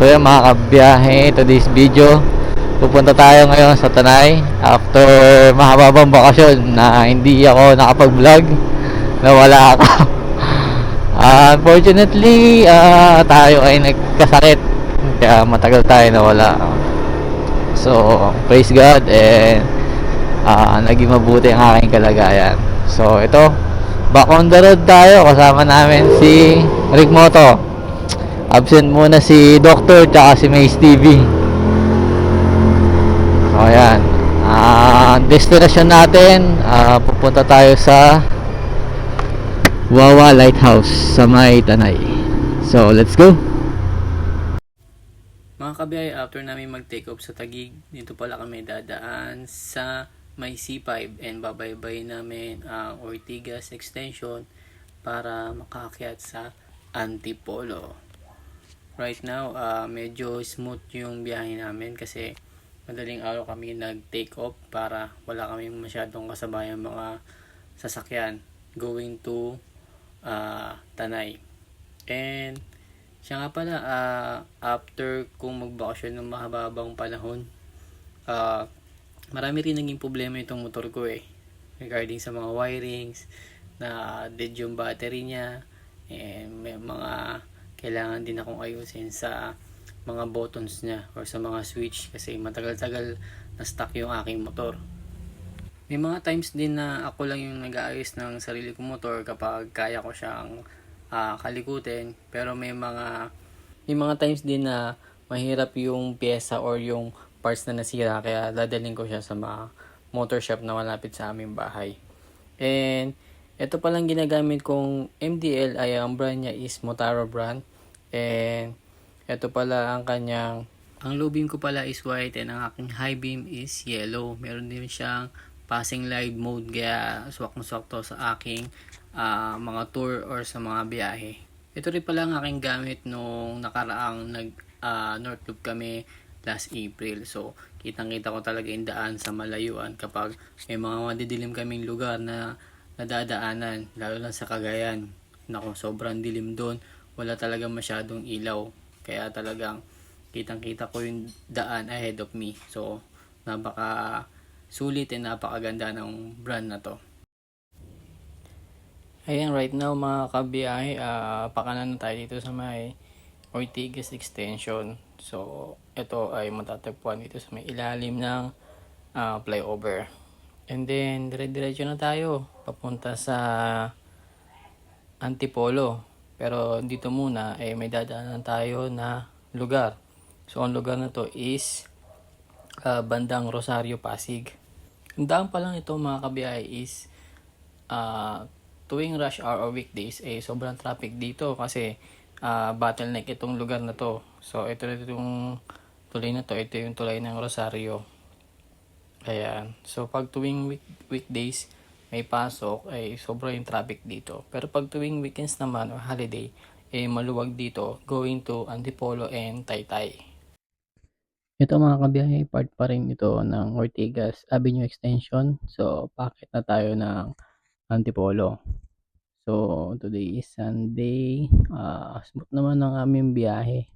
So yan mga kabiyahe, today's video, pupunta tayo ngayon sa Tanay after mahababang bakasyon na hindi ako nakapag-vlog, nawala ako. Unfortunately, tayo ay nagkasakit kaya matagal tayo nawala. So praise God, and naging mabuti ang aking kalagayan. So ito, back on the road tayo, kasama namin si Rick Moto. Absent muna si Doctor tsaka si Mace TV. So ayan, destination natin, pupunta tayo sa Wawa Lighthouse sa may Tanay. So let's go. Mga kabiyay, after namin mag-take off sa Taguig, dito pala kami dadaan sa may C5 and babaybay namin ang Ortigas Extension para makaakyat sa Antipolo. Right now, medyo smooth yung biyahe namin kasi madaling araw kami nag-take off para wala kaming masyadong kasabayang mga sasakyan going to Tanay. And siya nga pala, after kung magbakasyon ng mahababang panahon, marami rin naging problema itong motor ko regarding sa mga wirings, na dead yung battery niya, and may mga kailangan din akong ayusin sa mga buttons niya or sa mga switch kasi matagal-tagal na stuck yung aking motor. May mga times din na ako lang yung nag-aayos ng sarili kong motor kapag kaya ko siyang kalikutin, pero may mga times din na mahirap yung pyesa or yung parts na nasira, kaya dadalhin ko siya sa mga motor shop na malapit sa aming bahay. And ito palang ginagamit kong MDL ay ang brand niya is Motaro brand. And ito pala ang low beam ko pala is white and ang aking high beam is yellow. Meron din siyang passing light mode, kaya swak na swak to sa aking mga tour or sa mga biyahe. Ito rin pala ang aking gamit nung nakaraang North Loop kami last April. So kitang-kita ko talaga yung daan sa malayuan kapag may mga madidilim kaming lugar na nadadaanan, lalo lang sa Cagayan. Nako, sobrang dilim doon. Wala talaga masyadong ilaw. Kaya talagang kitang-kita ko yung daan ahead of me. So, napaka sulit and napakaganda ng brand na to. Ayan, right now mga kabiyahe, pakanan na tayo dito sa may Ortigas Extension. So, ito ay matatagpuan dito sa may ilalim ng flyover. And then, dire-diretso na tayo papunta sa Antipolo. Pero dito muna may dadaanan tayo na lugar. So ang lugar na to is bandang Rosario, Pasig. Ang daan pa lang ito mga kabiyahe is tuwing rush hour or weekdays sobrang traffic dito kasi bottleneck itong lugar na to. So ito yung tulay na to, ito yung tulay ng Rosario. Ayan. So pag tuwing weekdays may pasok sobra yung traffic dito. Pero pag tuwing weekends naman or holiday maluwag dito going to Antipolo and Taytay. Ito mga kabiyahe, part pa rin ito ng Ortigas Avenue Extension. So packet na tayo ng Antipolo. So today is Sunday. Smooth naman ang aming biyahe.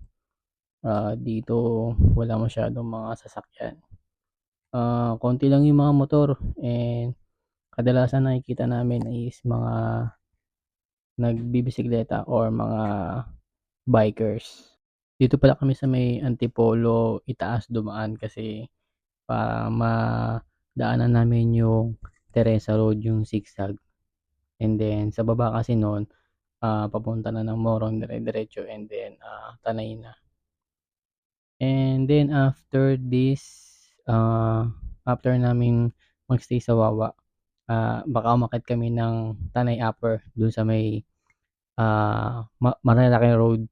Dito wala masyadong mga sasakyan. Konti lang yung mga motor, and kadalasan nakikita namin is mga nagbibisikleta or mga bikers. Dito pala kami sa may Antipolo itaas dumaan kasi para madaanan namin yung Teresa Road, yung zigzag. And then sa baba kasi noon papunta na ng Morong dire-diretso, and then Tanay na. And then after this, after namin magstay sa Wawa, baka umakyat kami ng Tanay Upper dun sa may Marilaki Road.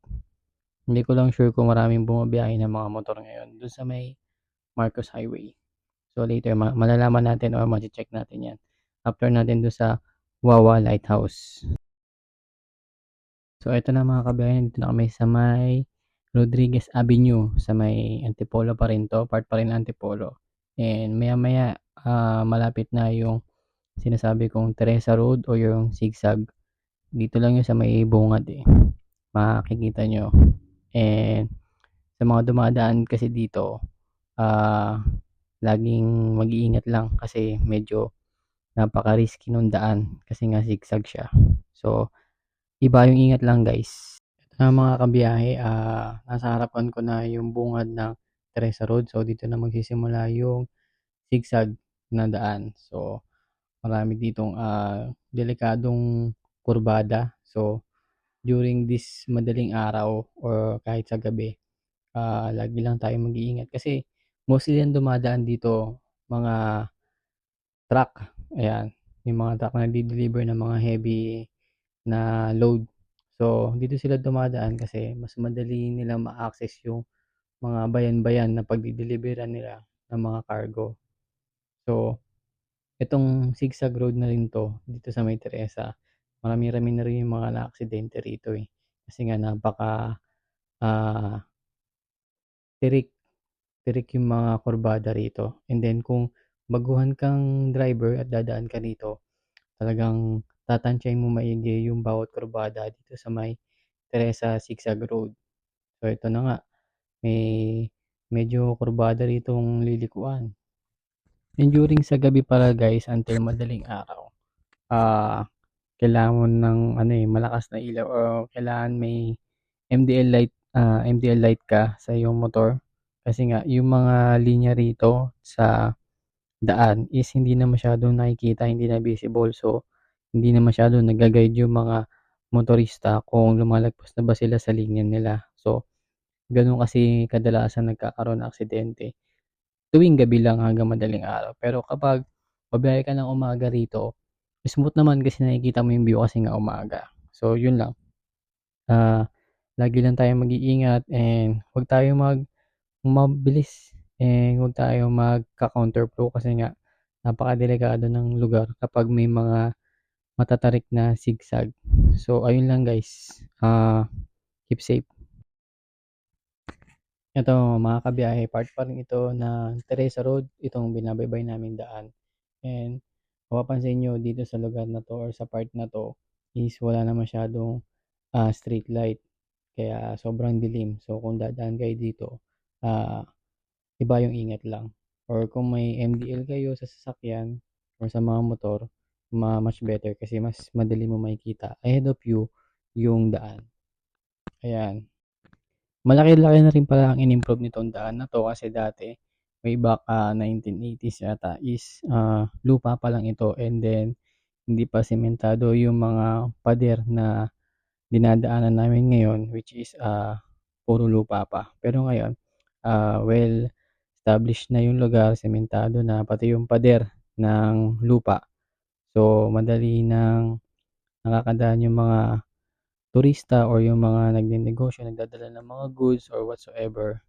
Hindi ko lang sure kung maraming bumabiyahe ng mga motor ngayon dun sa may Marcos Highway. So later malalaman natin or ma-check natin yan after natin dun sa Wawa Lighthouse. So ito na mga kabiyahe, dito na kami sa may Rodriguez Avenue sa may Antipolo pa rin to, part pa rin Antipolo. And maya maya malapit na yung sinasabi kong Teresa Road o yung zigzag. Dito lang yun sa may bungad makikita nyo. And Sa mga dumadaan kasi dito, ah, laging mag-iingat lang kasi medyo napaka-risky nung daan kasi nga zigzag siya. So, iba yung ingat lang guys. Mga kabiyahe, nasa harapan ko na yung bungad ng Teresa Road. So, dito na magsisimula yung zigzag na daan. So, marami ditong delikadong kurbada. So, during this madaling araw or kahit sa gabi, lagi lang tayo mag-iingat kasi mostly yan dumadaan dito mga truck. Ayan, yung mga truck na nagde-deliver ng mga heavy na load. So, dito sila dumadaan kasi mas madali nila ma-access yung mga bayan-bayan na pagdi-deliveran nila ng mga cargo. So, itong zigzag road na rin 'to dito sa May Teresa, marami-rami na rin yung mga naaksidente rito, eh. Kasi nga napaka, ah, tirik, tirik yung mga kurbada rito and then kung baguhan kang driver at dadaan ka rito, talagang tatantyahin mo maigi yung bawat kurbada dito sa May Teresa Zigzag Road. So, ito na nga, may medyo kurbada ritong lilikuan. And during sa gabi pala guys until madaling araw, ah kailangan mo ng ano, eh, malakas na ilaw o kailangan may MDL light ka sa iyong motor. Kasi nga yung mga linya rito sa daan is hindi na masyadong nakikita, hindi na visible. So, hindi na masyadong nagga-guide yung mga motorista kung lumalagpas na ba sila sa linya nila. So, gano'n kasi kadalasan nagkakaroon ng aksidente tuwing gabi lang hanggang madaling araw. Pero kapag babiyahe ka ng umaga rito, smooth naman kasi nakikita mo yung view kasi nga umaga. So, yun lang. Ah, lagi lang tayong mag-iingat and huwag tayong mabilis and huwag tayong magka-counterflow kasi nga napakadelikado ng lugar kapag may mga matatarik na zigzag. So, ayun lang guys. Keep safe. Ito mga kabiyahe, part pa rin ito ng Teresa Road, itong binabaybay naming daan. And mapapansin nyo dito sa lugar na 'to or sa part na 'to is wala na masyadong, street light kaya sobrang dilim. So kung dadaan kayo dito, ah, iba yung ingat lang or kung may MDL kayo sa sasakyan or sa mga motor, much better kasi mas madali mo makikita ahead of you yung daan, ayan. Malaki-laki na rin pala ang in-improve nitong daan na 'to kasi dati way back, 1980s yata is, lupa pa lang ito and then hindi pa sementado yung mga pader na dinadaanan namin ngayon which is, puro lupa pa. Pero ngayon, well established na yung lugar, sementado na pati yung pader ng lupa. So, madali ng nakakadaan yung mga turista or yung mga nagnenegosyo, nagdadala ng mga goods or whatsoever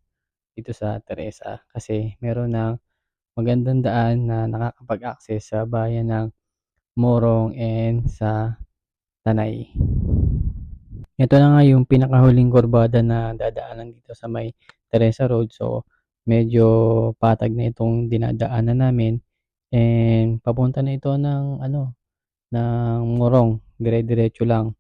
dito sa Teresa kasi meron ng magandang daan na nakakapag-access sa bayan ng Morong and sa Tanay. Ito na nga yung pinakahuling kurbada na dadaanan dito sa may Teresa Road. So, medyo patag na itong dinadaanan namin and papunta na ito ng ano, ng Morong, dire-diretso lang.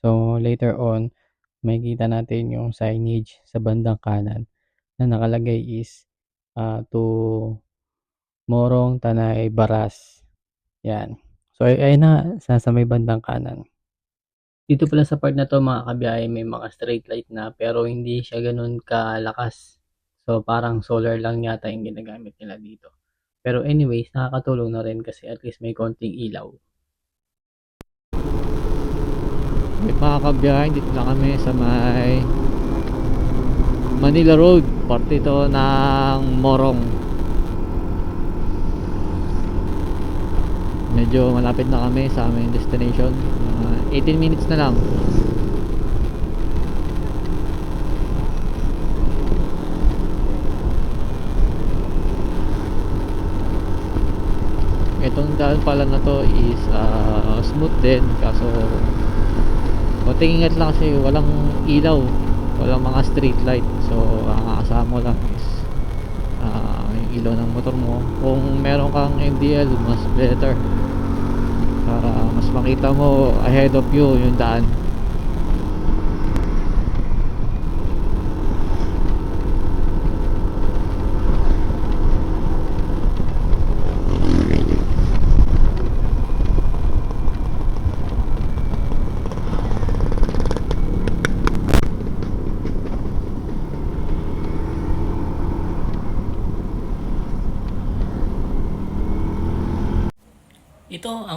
So, later on, makikita natin yung signage sa bandang kanan na nakalagay is to Morong, Tanay, Baras. Yan. So, ayun na, sa may bandang kanan. Dito pala sa part na 'to mga kabiyahe may mga straight light na pero hindi siya gano'n kalakas. So, parang solar lang yata yung ginagamit nila dito. Pero anyways, nakakatulong na rin kasi at least may konting ilaw. May mga kabiyahe, dito na kami sa may Manila Road, parte ito ng Morong. Medyo malapit na kami sa aming destination. 18 minutes na lang. Itong daan pala na to is smooth din kaso konting ingat lang kasi walang ilaw, walang mga street light. So ang aasahan mo lang is yung ilaw ng motor mo. Kung meron kang MDL, mas better para mas makita mo ahead of you yung daan.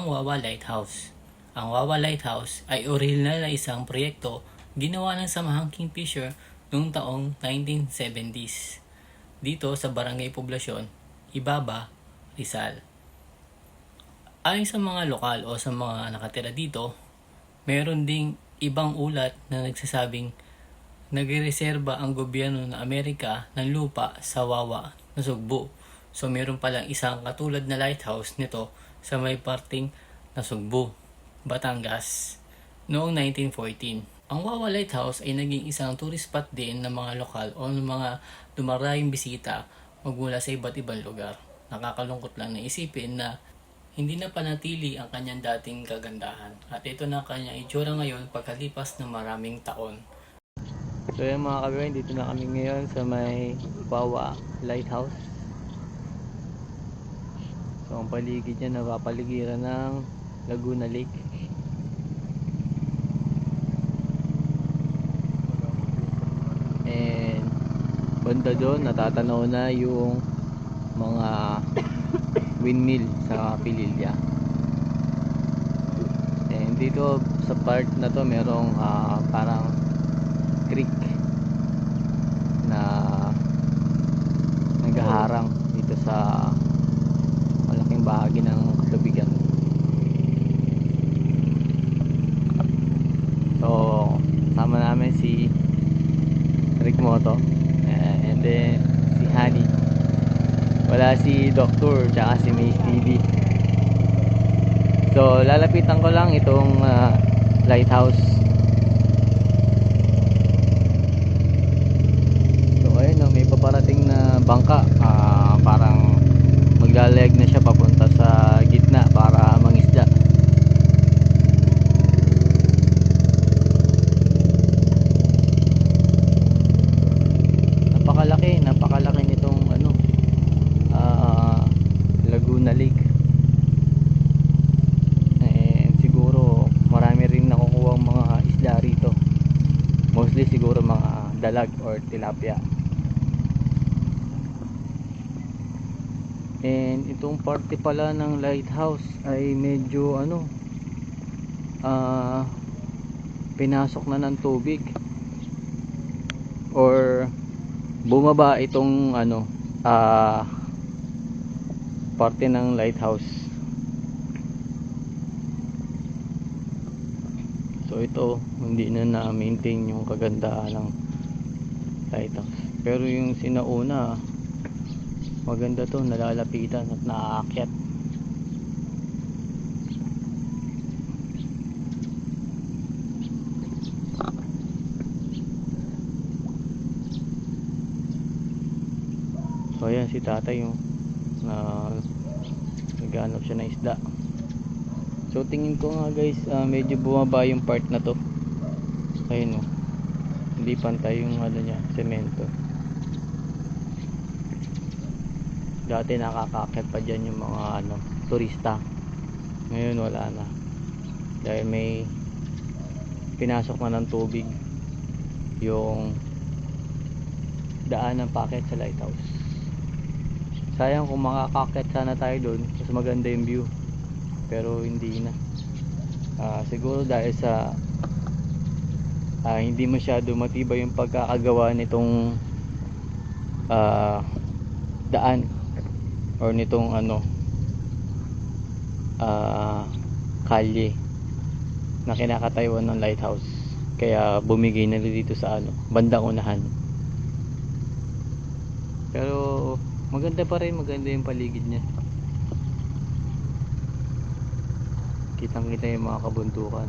ang Wawa Lighthouse. Ang Wawa Lighthouse ay orihinal na isang proyekto ginawa ng Samahang Kingfisher noong taong 1970s dito sa Barangay Poblasyon, Ibaba, Rizal. Ayon sa mga lokal o sa mga nakatira dito, meron ding ibang ulat na nagsasabing nagreserba ang gobyerno ng Amerika ng lupa sa Wawa na Sugbo. So meron palang isang katulad na lighthouse nito sa may parting Nasugbo, Batangas noong 1914. Ang Wawa Lighthouse ay naging isang tourist spot din ng mga lokal o ng mga dumarayong bisita magmula sa iba't ibang lugar. Nakakalungkot lang na isipin na hindi na panatili ang kanyang dating kagandahan at ito na ang kanyang itsura ngayon pagkalipas ng maraming taon. So yan mga kabayan, dito na kami ngayon sa may Wawa Lighthouse. So ang paligid niya napapaligiran ng Laguna Lake. And banda doon natatanaw na yung mga windmill sa Pililya. And dito sa part na to merong parang creek na naghaharang dito sa malaking bahagi ng kalubigan. So sama namin si Rick Moto and then si Hani, wala si Doctor tsaka si May TV. So lalapitan ko lang itong lighthouse. So ayun no, may paparating na bangka, parang maglalayag na siya papunta sa gitna para mangisda. Napakalaki nitong Laguna Lake. Siguro marami rin nakukuha mga isda rito, mostly siguro mga dalag or tilapia. And itong parte pala ng lighthouse ay medyo pinasok na ng tubig or bumaba itong parte ng lighthouse. So ito hindi na na-maintain yung kagandahan ng lighthouse, pero yung sinauna maganda to, nalalapitan at naaakyat. So ayan si tatay yung naghanap siya ng isda. So tingin ko nga guys, medyo bumaba yung part na to. Ayun hindi pantay yung niya, semento. Dati nakakakit pa dyan yung mga turista. Ngayon wala na, dahil may pinasok na ng tubig yung daan ng packet sa lighthouse. Sayang kung makakakit sana tayo doon, mas maganda yung view, pero hindi na. Siguro dahil sa hindi masyado matibay yung pagkakagawa nitong daan or nitong kalye na kinakatayuan ng lighthouse, kaya bumigay na dito sa bandang unahan. Pero maganda pa rin, maganda yung paligid niya, kitang kita yung mga kabuntukan.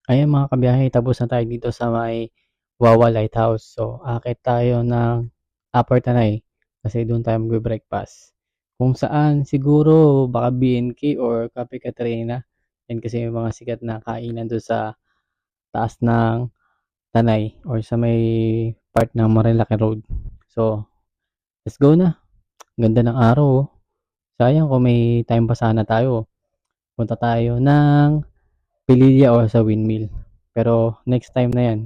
Ayan mga kabiyahe, tapos na tayo dito sa may Wawa Lighthouse. So akit tayo ng Upper Tanay kasi doon tayo mag-breakfast, kung saan siguro baka BNK or Cafe Katrina. Yan kasi yung mga sikat na kainan doon sa taas ng Tanay or sa may part ng Marilaki Road. So let's go na. Ganda ng araw oh. Sayang kung may time pa sana tayo. Punta tayo ng Pililla o sa Windmill. Pero next time na yan.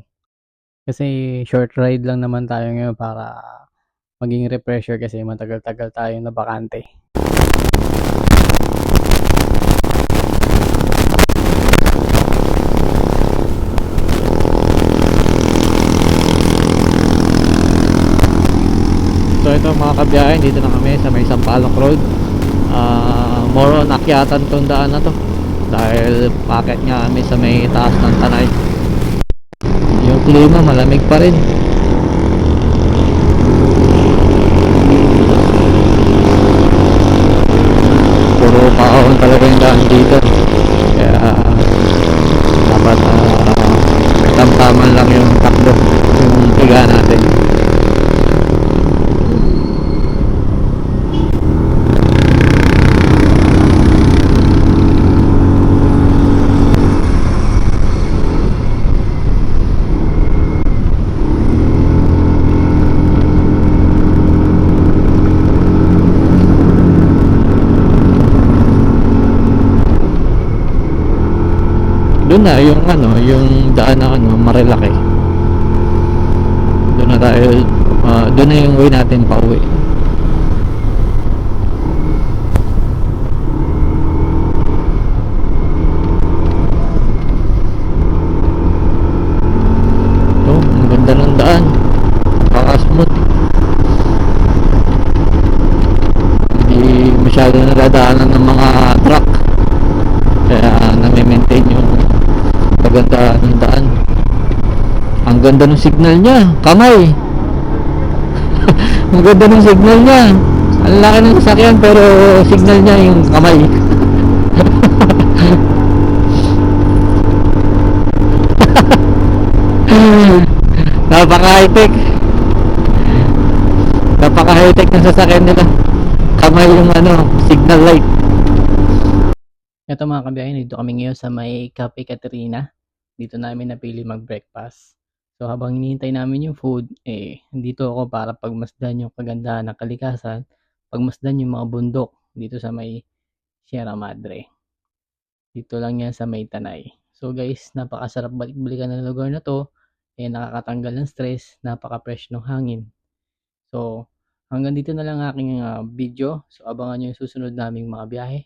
Kasi short ride lang naman tayo ngayon para maging refresher kasi matagal-tagal tayo na bakante. So ito mga kabiyahe, dito na kami sa may Sampaloc Road. More on akyatan tong daan na to dahil packet nga kami sa may taas ng Tanay. Yung klima malamig pa rin. Puro kaon talaga yung daan dito. Kaya dapat tamtaman lang yung takbo, yung higa natin. Doon na yung ano, yung daan na ano, Marilaki. Doon na tayo, doon na yung way natin pauwi. Ito, ang ganda ng daan. Nakaka-smooth. Hindi masyado nadadaanan ng mga truck. Kaya nami-maintain yung paganda ng daan. Ang ganda ng signal niya, kamay. Ang ganda ng signal niya. Ang laki ng sasakyan pero signal niya yung kamay. Napaka-high-tech. Napaka-high-tech ng sasakyan nila. Kamay yung ano, signal light. Ito mga kabiyahe, dito kami ngayon sa may Cafe Caterina. Dito namin napili mag-breakfast. So habang hinihintay namin yung food, dito ako para pagmasdan yung kagandahan ng kalikasan, pagmasdan yung mga bundok dito sa may Sierra Madre. Dito lang yan sa may Tanay. So guys, napakasarap balik-balikan ng lugar na to. Nakakatanggal ng stress, napaka-fresh ng hangin. So hanggang dito na lang aking video. So abangan nyo yung susunod naming mga biyahe.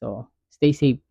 So stay safe.